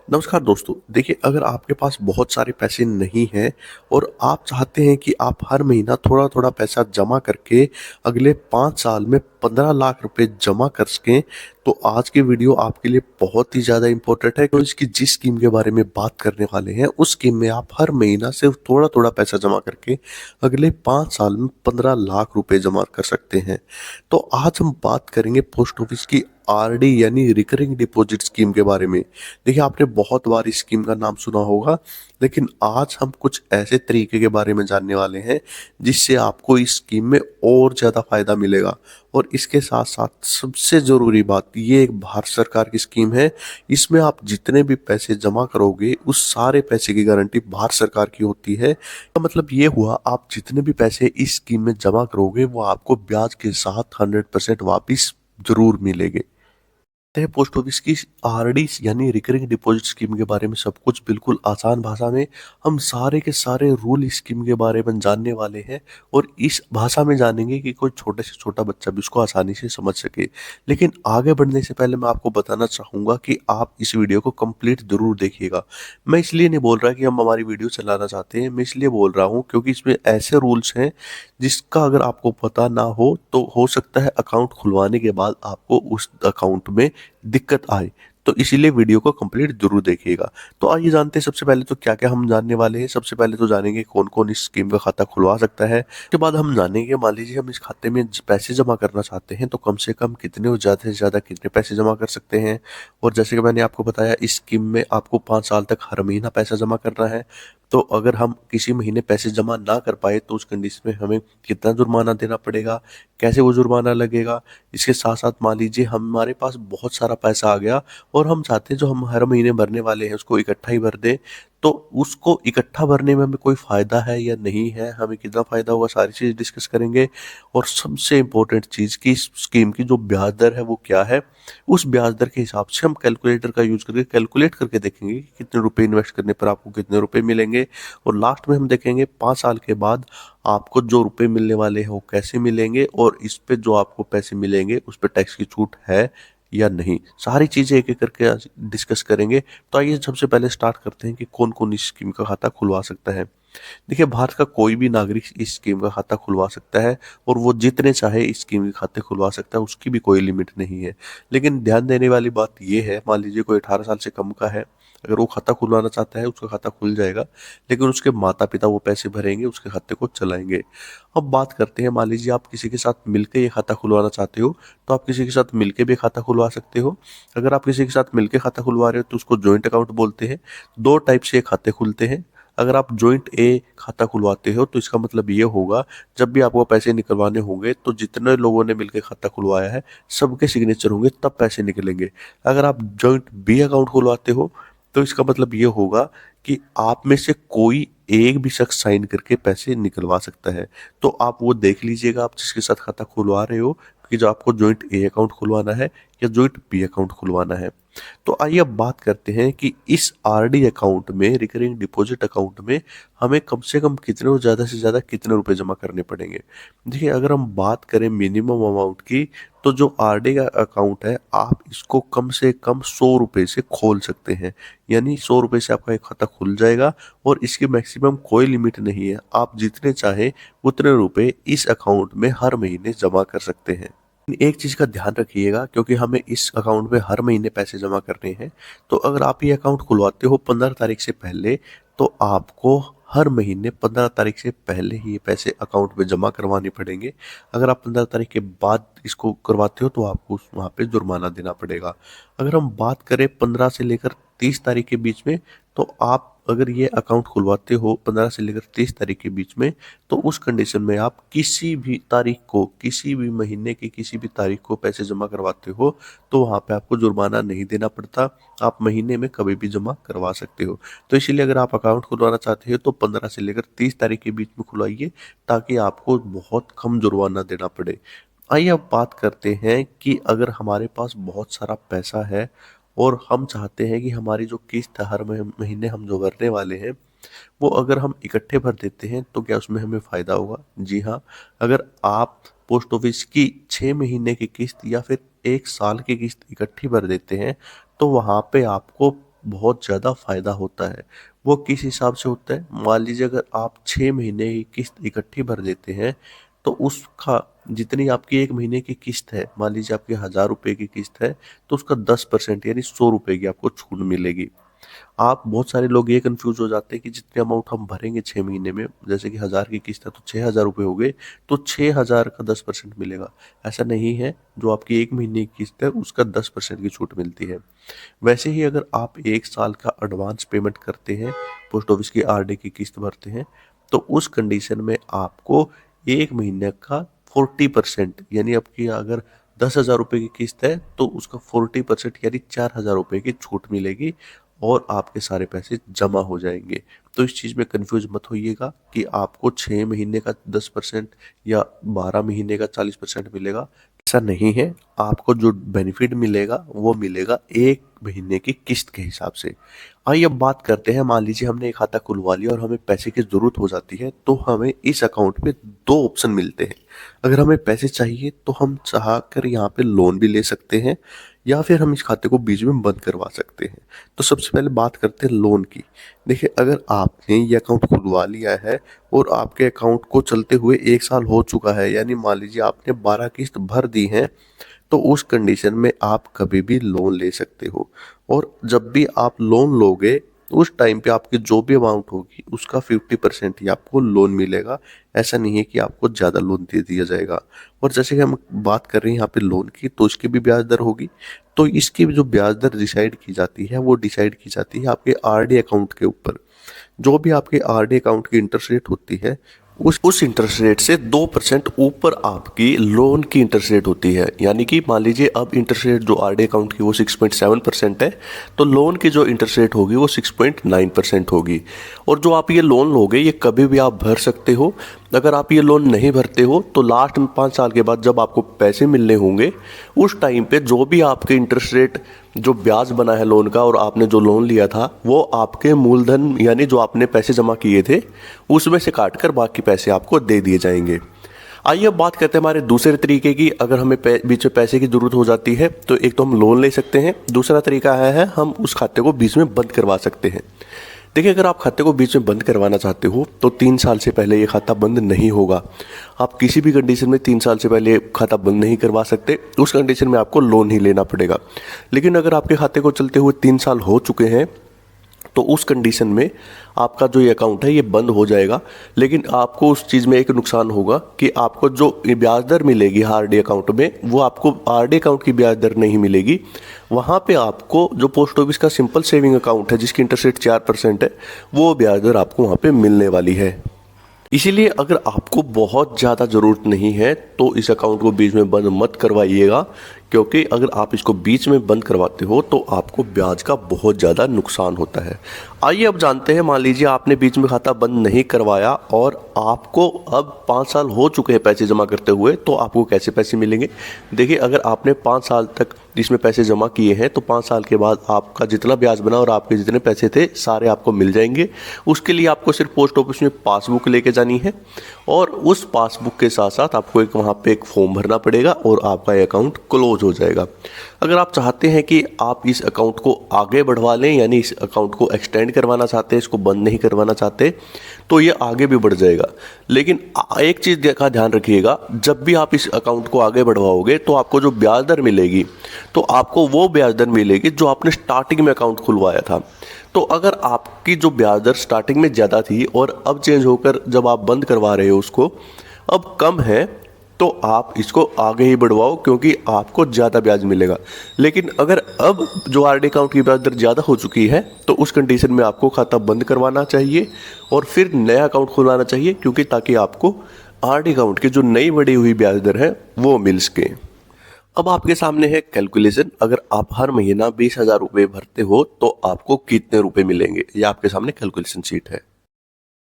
नमस्कार दोस्तों, देखिए अगर आपके पास बहुत सारे पैसे नहीं हैं और आप चाहते हैं कि आप हर महीना थोड़ा-थोड़ा पैसा जमा करके अगले 5 साल में 15 लाख रुपए जमा कर सकें, तो आज की वीडियो आपके लिए बहुत ही ज़्यादा इम्पोर्टेंट है। तो इसकी जिस स्कीम के बारे में बात करने वाले हैं, उस स्कीम में आप हर महीना सिर्फ थोड़ा-थोड़ा पैसा जमा करके अगले 5 साल में 15 लाख रुपए जमा कर सकते हैं। तो आज हम बात करेंगे पोस्ट ऑफिस की आरडी यानी रिकरिंग डिपॉजिट स्कीम के बारे में। देखिए आपने बहुत बार इस स्कीम का नाम सुना होगा, लेकिन आज हम कुछ ऐसे तरीके के बारे में जानने वाले हैं जिससे आपको इस स्कीम में और ज़्यादा फायदा मिलेगा। और इसके साथ साथ सबसे ज़रूरी बात, ये एक भारत सरकार की स्कीम है। इसमें आप जितने भी पैसे जमा करोगे उस सारे पैसे की गारंटी भारत सरकार की होती है। का मतलब ये हुआ, आप जितने भी पैसे इस स्कीम में जमा करोगे वो आपको ब्याज के साथ 100% वापिस जरूर मिलेंगे। है पोस्ट ऑफिस की आरडी यानी रिकरिंग डिपॉजिट स्कीम के बारे में सब कुछ बिल्कुल आसान भाषा में हम सारे के सारे रूल इस स्कीम के बारे में जानने वाले हैं। और इस भाषा में जानेंगे कि कोई छोटे से छोटा बच्चा भी उसको आसानी से समझ सके। लेकिन आगे बढ़ने से पहले मैं आपको बताना चाहूंगा कि आप इस वीडियो को कंप्लीट जरूर देखिएगा। मैं इसलिए नहीं बोल रहा कि हम हमारी वीडियो चलाना चाहते हैं, मैं इसलिए बोल रहा हूँ क्योंकि इसमें ऐसे रूल्स हैं जिसका अगर आपको पता ना हो तो हो सकता है अकाउंट खुलवाने के बाद आपको उस अकाउंट में दिक्कत आए। तो इसीलिए वीडियो को कंप्लीट जरूर देखिएगा। तो आइए जानते हैं सबसे पहले तो क्या क्या हम जानने वाले हैं। सबसे पहले तो जानेंगे कौन कौन इस स्कीम का खाता खुलवा सकता है। उसके बाद हम जानेंगे, मान लीजिए हम इस खाते में पैसे जमा करना चाहते हैं तो कम से कम कितने और ज़्यादा से ज़्यादा कितने पैसे जमा कर सकते हैं। और जैसे कि मैंने आपको बताया, इस स्कीम में आपको 5 साल तक हर महीना पैसा जमा करना है। तो अगर हम किसी महीने पैसे जमा ना कर पाए तो उस कंडीशन में हमें कितना जुर्माना देना पड़ेगा, कैसे वो जुर्माना लगेगा। इसके साथ साथ मान लीजिए हमारे पास बहुत सारा पैसा आ गया और हम चाहते हैं जो हम हर महीने भरने वाले हैं उसको इकट्ठा ही भर दें। तो उसको इकट्ठा भरने में हमें कोई फ़ायदा है या नहीं है, हमें कितना फ़ायदा होगा, सारी चीज़ डिस्कस करेंगे। और सबसे इम्पोर्टेंट चीज़ कि इस स्कीम की जो ब्याज दर है वो क्या है, उस ब्याज दर के हिसाब से हम कैलकुलेटर का यूज़ करके कैलकुलेट करके देखेंगे कि कितने रुपए इन्वेस्ट करने पर आपको कितने रुपए मिलेंगे। और लास्ट में हम देखेंगे 5 साल के बाद आपको जो रुपए मिलने वाले हैं वो कैसे मिलेंगे, और इस पे जो आपको पैसे मिलेंगे उस पे टैक्स की छूट है या नहीं। सारी चीज़ें एक-एक करके आज डिस्कस करेंगे। तो आइए सबसे पहले स्टार्ट करते हैं कि कौन-कौन इस स्कीम का खाता खुलवा सकता है। देखिए भारत का कोई भी नागरिक इस स्कीम का खाता खुलवा सकता है और वो जितने चाहे इस स्कीम के खाते खुलवा सकता है, उसकी भी कोई लिमिट नहीं है। लेकिन ध्यान देने वाली बात ये है, मान लीजिए कोई 18 साल से कम का है, अगर वो खाता खुलवाना चाहता है उसका खाता खुल जाएगा, लेकिन उसके माता पिता वो पैसे भरेंगे, उसके खाते को चलाएंगे। अब बात करते हैं, मान लीजिए आप किसी के साथ मिलकर ये खाता खुलवाना चाहते हो तो आप किसी के साथ मिलकर भी खाता खुलवा सकते हो। अगर आप किसी के साथ मिलकर खाता खुलवा रहे हो तो उसको जॉइंट अकाउंट बोलते हैं। दो टाइप से खाते खुलते हैं। अगर आप जॉइंट ए खाता खुलवाते हो तो इसका मतलब ये होगा, जब भी आपको पैसे निकलवाने होंगे तो जितने लोगों ने मिलकर खाता खुलवाया है सबके सिग्नेचर होंगे तब पैसे निकलेंगे। अगर आप जॉइंट बी अकाउंट खुलवाते हो तो इसका मतलब ये होगा कि आप में से कोई एक भी शख्स साइन करके पैसे निकलवा सकता है। तो आप वो देख लीजिएगा आप जिसके साथ खाता खुलवा रहे हो कि जो आपको जॉइंट ए अकाउंट खुलवाना है या जॉइंट बी अकाउंट खुलवाना है। तो आइए अब बात करते हैं कि इस आरडी अकाउंट में, रिकरिंग डिपॉजिट अकाउंट में, हमें कम से कम कितने और ज़्यादा से ज़्यादा कितने रुपए जमा करने पड़ेंगे। देखिए अगर हम बात करें मिनिमम अमाउंट की, तो जो आरडी का अकाउंट है आप इसको कम से कम 100 रुपये से खोल सकते हैं। यानी 100 रुपये से आपका एक खाता खुल जाएगा और इसकी मैक्सिमम कोई लिमिट नहीं है। आप जितने चाहें उतने रुपए इस अकाउंट में हर महीने जमा कर सकते हैं। एक चीज़ का ध्यान रखिएगा, क्योंकि हमें इस अकाउंट में हर महीने पैसे जमा करने हैं। तो अगर आप ये अकाउंट खुलवाते हो 15 तारीख से पहले, तो आपको हर महीने 15 तारीख से पहले ही ये पैसे अकाउंट में जमा करवाने पड़ेंगे। अगर आप 15 तारीख के बाद इसको करवाते हो तो आपको वहाँ पे जुर्माना देना पड़ेगा। अगर हम बात करें 15 से लेकर 30 तारीख के बीच में, तो आप अगर ये अकाउंट खुलवाते हो 15 से लेकर 30 तारीख के बीच में, तो उस कंडीशन में आप किसी भी तारीख को, किसी भी महीने की किसी भी तारीख को पैसे जमा करवाते हो तो वहाँ पे आपको जुर्माना नहीं देना पड़ता। आप महीने में कभी भी जमा करवा सकते हो। तो इसीलिए अगर आप अकाउंट खुलवाना चाहते हो तो 15 से लेकर 30 तारीख के बीच में खुलवाइए, ताकि आपको बहुत कम जुर्माना देना पड़े। आइए अब बात करते हैं कि अगर हमारे पास बहुत सारा पैसा है और हम चाहते हैं कि हमारी जो किस्त हर महीने हम जो भरने वाले हैं वो अगर हम इकट्ठे भर देते हैं तो क्या उसमें हमें फ़ायदा होगा? जी हाँ, अगर आप पोस्ट ऑफिस की 6 महीने की किस्त या फिर 1 साल की किस्त इकट्ठी भर देते हैं तो वहाँ पे आपको बहुत ज़्यादा फ़ायदा होता है। वो किस हिसाब से होता है, मान लीजिए अगर आप 6 महीने की किस्त इकट्ठी भर देते हैं, तो उसका जितनी आपकी 1 महीने की किस्त है, मान लीजिए आपकी 1000 रुपये की किस्त है, तो उसका 10% यानी 100 रुपये की आपको छूट मिलेगी। आप बहुत सारे लोग ये कंफ्यूज हो जाते हैं कि जितने अमाउंट हम भरेंगे 6 महीने में, जैसे कि 1000 की किस्त है तो 6000 रुपये हो गए, तो 6000 का 10% मिलेगा। ऐसा नहीं है, जो आपकी 1 महीने की किस्त है उसका 10% की छूट मिलती है। वैसे ही अगर आप 1 साल का एडवांस पेमेंट करते हैं, पोस्ट ऑफिस की आरडी की किस्त भरते हैं, तो उस कंडीशन में आपको 1 महीने का 40% यानी आपकी अगर 10,000 रुपये की किस्त है तो उसका 40% यानी 4000 रुपये की छूट मिलेगी और आपके सारे पैसे जमा हो जाएंगे। तो इस चीज़ में कंफ्यूज मत होइएगा कि आपको 6 महीने का 10% या 12 महीने का 40% मिलेगा। ऐसा नहीं है, आपको जो बेनिफिट मिलेगा वो मिलेगा 1 महीने की किस्त के हिसाब से। आइए अब बात करते हैं, मान लीजिए हमने एक खाता खुलवा लिया और हमें पैसे की ज़रूरत हो जाती है, तो हमें इस अकाउंट में दो ऑप्शन मिलते हैं। अगर हमें पैसे चाहिए तो हम चाह कर यहाँ पे लोन भी ले सकते हैं या फिर हम इस खाते को बीच में बंद करवा सकते हैं। तो सबसे पहले बात करते हैं लोन की। देखिए, अगर आपने ये अकाउंट खुलवा लिया है और आपके अकाउंट को चलते हुए 1 साल हो चुका है, यानी मान लीजिए आपने 12 किस्त भर दी हैं, तो उस कंडीशन में आप कभी भी लोन ले सकते हो। और जब भी आप लोन लोगे, उस टाइम पे आपकी जो भी अमाउंट होगी उसका 50% ही आपको लोन मिलेगा। ऐसा नहीं है कि आपको ज़्यादा लोन दे दिया जाएगा। और जैसे कि हम बात कर रहे हैं यहाँ पे लोन की, तो इसकी भी ब्याज दर होगी। तो इसकी जो ब्याज दर डिसाइड की जाती है वो डिसाइड की जाती है आपके आरडी अकाउंट के ऊपर। जो भी आपके आरडी अकाउंट की इंटरेस्ट रेट होती है, उस इंटरेस्ट रेट से 2% ऊपर आपकी लोन की इंटरेस्ट रेट होती है। यानी कि मान लीजिए अब इंटरेस्ट रेट जो आरडी अकाउंट की वो 6.7% है, तो लोन की जो इंटरेस्ट रेट होगी वो 6.9% होगी। और जो आप ये लोन लोगे ये कभी भी आप भर सकते हो। अगर आप ये लोन नहीं भरते हो तो लास्ट में 5 साल के बाद जब आपको पैसे मिलने होंगे, उस टाइम पे जो भी आपके इंटरेस्ट रेट जो ब्याज बना है लोन का और आपने जो लोन लिया था, वो आपके मूलधन यानी जो आपने पैसे जमा किए थे उसमें से काट कर बाकी पैसे आपको दे दिए जाएंगे। आइए अब बात करते हैं हमारे दूसरे तरीके की। अगर हमें बीच में पैसे की ज़रूरत हो जाती है तो एक तो हम लोन ले सकते हैं, दूसरा तरीका है हम उस खाते को बीच में बंद करवा सकते हैं। देखिए, अगर आप खाते को बीच में बंद करवाना चाहते हो तो 3 साल से पहले ये खाता बंद नहीं होगा। आप किसी भी कंडीशन में 3 साल से पहले खाता बंद नहीं करवा सकते, उस कंडीशन में आपको लोन ही लेना पड़ेगा। लेकिन अगर आपके खाते को चलते हुए 3 साल हो चुके हैं तो उस कंडीशन में आपका जो ये अकाउंट है ये बंद हो जाएगा। लेकिन आपको उस चीज़ में एक नुकसान होगा कि आपको जो ब्याज दर मिलेगी आरडी अकाउंट में, वो आपको आरडी अकाउंट की ब्याज दर नहीं मिलेगी। वहाँ पे आपको जो पोस्ट ऑफिस का सिंपल सेविंग अकाउंट है जिसकी इंटरेस्ट रेट 4% है, वो ब्याज दर आपको वहाँ पे मिलने वाली है। इसीलिए अगर आपको बहुत ज़्यादा ज़रूरत नहीं है तो इस अकाउंट को बीच में बंद मत करवाइएगा, क्योंकि अगर आप इसको बीच में बंद करवाते हो तो आपको ब्याज का बहुत ज़्यादा नुकसान होता है। आइए अब जानते हैं, मान लीजिए आपने बीच में खाता बंद नहीं करवाया और आपको अब 5 साल हो चुके हैं पैसे जमा करते हुए, तो आपको कैसे पैसे मिलेंगे। देखिए, अगर आपने 5 साल तक इसमें पैसे जमा किए हैं तो 5 साल के बाद आपका जितना ब्याज बना और आपके जितने पैसे थे सारे आपको मिल जाएंगे। उसके लिए आपको सिर्फ पोस्ट ऑफिस में पासबुक लेके जानी है और उस पासबुक के साथ साथ आपको एक वहाँ पे एक फॉर्म भरना पड़ेगा और आपका ये अकाउंट क्लोज हो जाएगा। अगर आप चाहते हैं कि आप इस अकाउंट को आगे बढ़वा लें, यानी इस अकाउंट को एक्सटेंड करवाना चाहते हैं, इसको बंद नहीं करवाना चाहते, तो ये आगे भी बढ़ जाएगा। लेकिन एक चीज़ का ध्यान रखिएगा, जब भी आप इस अकाउंट को आगे बढ़वाओगे तो आपको जो ब्याज दर मिलेगी तो आपको वो ब्याज दर मिलेगी जो आपने स्टार्टिंग में अकाउंट खुलवाया था। तो अगर आपकी जो ब्याज दर स्टार्टिंग में ज़्यादा थी और अब चेंज होकर जब आप बंद करवा रहे हो उसको अब कम है, तो आप इसको आगे ही बढ़वाओ क्योंकि आपको ज़्यादा ब्याज मिलेगा। लेकिन अगर अब जो आरडी अकाउंट की ब्याज दर ज़्यादा हो चुकी है तो उस कंडीशन में आपको खाता बंद करवाना चाहिए और फिर नया अकाउंट खुलवाना चाहिए, क्योंकि ताकि आपको आरडी अकाउंट की जो नई बढ़ी हुई ब्याज दर है वो मिल सके। अब आपके सामने है कैलकुलेशन। अगर आप हर महीना 20,000 रुपये भरते हो तो आपको कितने रुपए मिलेंगे, ये आपके सामने कैलकुलेशन शीट है।